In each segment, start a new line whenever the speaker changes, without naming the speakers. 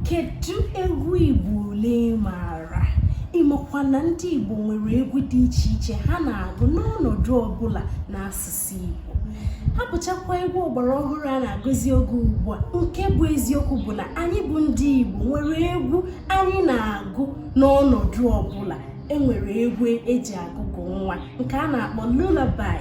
kedu egwu Igbo ole mara? Ịmakwa na ndị Igbo nwere egwu dị iche iche ha na-agụ n'ọnọdụ ọbụla n'asụsụ Igbo. Ha bụchakwa egwu ọgbara ọhụrụ a na-agụzi oge ugbu a. Nke bụ eziokwu bụ na anyị bụ ndị Igbo nwere egwu anyị na-agụ n'ọnọdụ ọbụla. Enwere egwu eji agụgụ nwa nke a na-akpọ lullaby,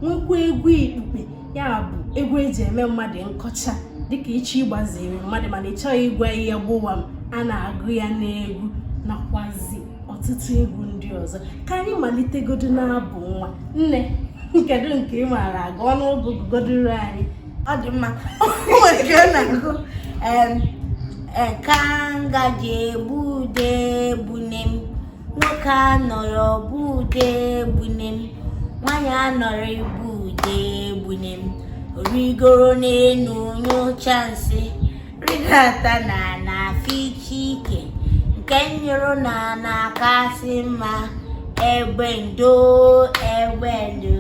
nwekwa egwu ikpukpe, ya bụ egwu eji eme mmadụ nkọcha dịka ichi ịgbaziri mmadụ mana ị chọghị ịgwa ihe gbụwa m, a na-agụ ya n'egwu nakwazi ọtụtụ egwu ndị ọzọ. Ka anyị malitegodu n'abụ nwa. Nne, kedu nke ị maara agụ ọnụọgụ gụgodoro anyị?
Ọ dị mma. Nwere ka ọ na-agụ ka ngaji egbu ude egbune m, nwoke anọrọ bụ ude egbune m, nwaanyị anọrọ egbu ude egbune m, origoro n'enu nyocha nsị, rigata na aficha ike, nke nyụrụ na akasị mma, egbendo egbendo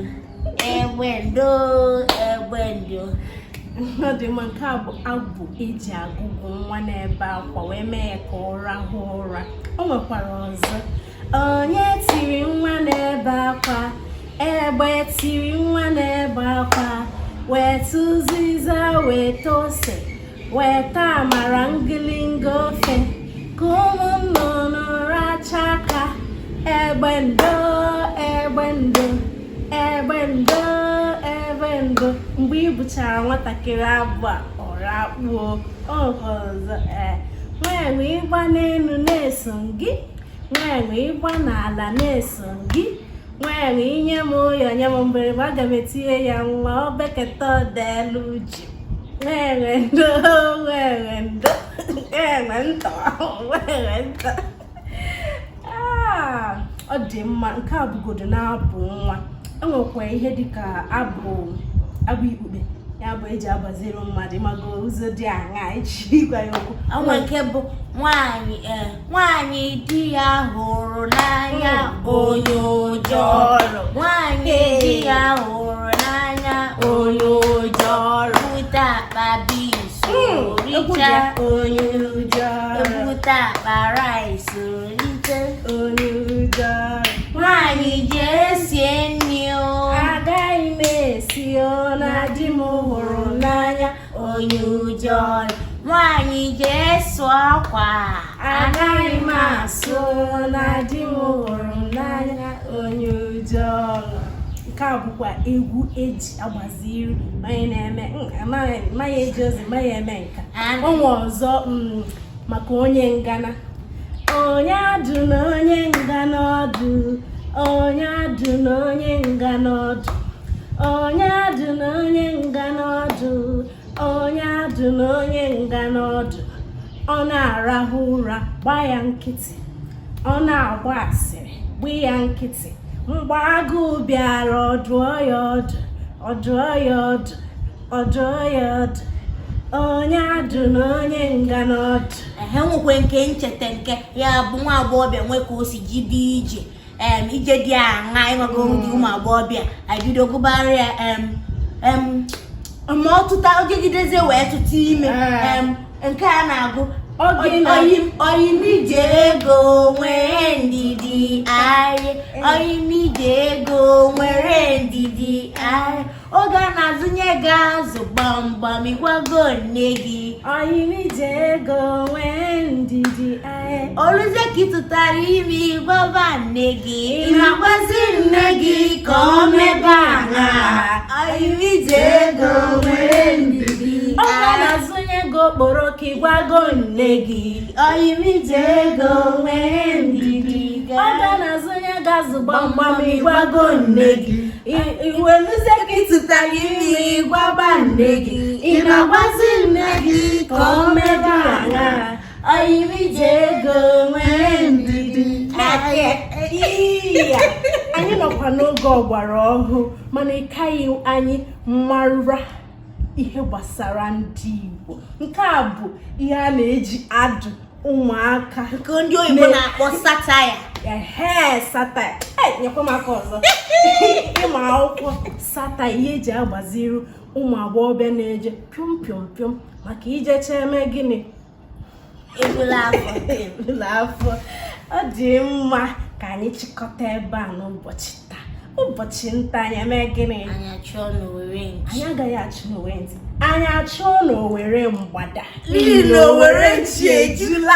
egbendo egbendo.
Ọ dị mma. Nke a bụ abụ eji agụgụ nwa n'ebe akwa wee mee ya ka ọ rahụ ụra. O nwekwara ọzọ. Onye tiri nwa n'ebe akwa, egbe tiri nwa n'ebe akwa, weta ụzịza weta ose, weta amara ngịlịngọ ofe, ka ụmụ nnụnụ racha aka, egbendo egbendo egbendo egbendo. Mgbe ị bụchara nwatakịrị abụ a, ọ rakpuo. Ọzọ nwaenwe ịgba n'elu na-eso gị, nwaenwe ịgba n'ala na-eso gị, nwaenwe inye m ụyọ nye m mgbịrịgba, aga m etinye ya nwa ọ beketa ọdaelu ji, nwaenwe ndo nwaenwe ndo nwaenwe ntọ nwaenwe ntọ. Ọ dị mma. Nke a bụgodo na-abụ nwa. Enwekwa ihe dịka abụ ikpukpe, ya bụ eji agbaziri mmadụ mago ụzọ dị aṅa eji ịgwa ya okwu.
Onwe nke bụ nwaanyị di ya hụrụ n'anya onye ụjọrụ, nwaanyị di ya hụrụ n'anya onye ụjọrụ, bute akpa bisi richa onye ụjọrụ, bute akpa rice richa onye ụjọrụ. Nwaanyị jee sie nri o,
agaghị m esi o, na di m hụrụ n'anya
onye ụjọrụ. Nwaanyị jee sụọ akwa,
agaghị m asụ, na di m hụrụ n'anya onye ụjọrụ. Nke a bụkwa egwu eji agbaziri onye na-eme amaghị eji ozi maghị eme nka. Onwe ọzọ maka onye ngana. Onye adụ na onye ngana ọdụ, onye adụ na onye ngana ọdụ, onye adụ na onye ngana ọdụ, onye adụ na onye ngana ọdụ. Ọ na-arahụ ụra, gba ya nkịtị. Ọ na-agba asịrị, gba ya nkịtị. Mgbe agụụ bịara, ọdụọ ya ọdụ, ọdụọ ya ọdụ, ọdụọ ya ọdụ. Onye adụ na onye ngana ọdụ.
Nwekwe nke ncheta nke ya bụ nwa agbọghọbịa nwe ka o si jibe ije ije dị aṅa ịmago ndị ụmụ agbọghọbịa ebido gụbara ya ma ọtụta ogegidezie wee tụta ime. Nke a na-agụ oyimije ego nwere ndidi anyị, oyimije ego nwere ndidi anyị, oge a na-azụnye gị azụ gbamgbam ịgwago nne gị,
oyimije ego nwere ndidi anyị.
Oluzie ka ị tụtara ime ịgwaba nne gị, ị na-agwazi nne gị ka o mebe aṅa, oyimije ego nwere ndidi anyị.
Ọ na-azụnye ego okporoko, ịgwago nne gị,
oyimije ego nwere ndidi
ọ ga-azụnye gị azụ gbamgbam, ịgwago nne gị. Iweluzie ka ị tụtara ime ịgwaba nne gị, ị na-agwazi nne gị ka o mebe aṅa, oyimije ego nwere ndidi. Anyị nọkwa n'oge ọgbara ọhụụ, mana ịkaghị anyị mara ihe gbasara ndị Igbo. Nke a bụ ihe a na-eji adụ ụmụaka,
nke ndị oyibo na-akpọ satire.
Satire. Nyekwa m aka ọzọ. Ịma akwụkwọ satire, ihe eji agbaziri ụmụ agbọghọbịa na-eje pịọm pịọm pịọm maka ije chee eme gịnị ebula afọ. Ọ dị mma ka anyị chịkọta ebe a n'ụbọchị taa. Ụbọchị nta anyị eme gịnị?
Anyị achụọ n'Owere ntị.
Anyị agaghị achụ n'Owere ntị. Anyị achụọ n'Owere mgbada.
N'ihi na Owere ntị ejula.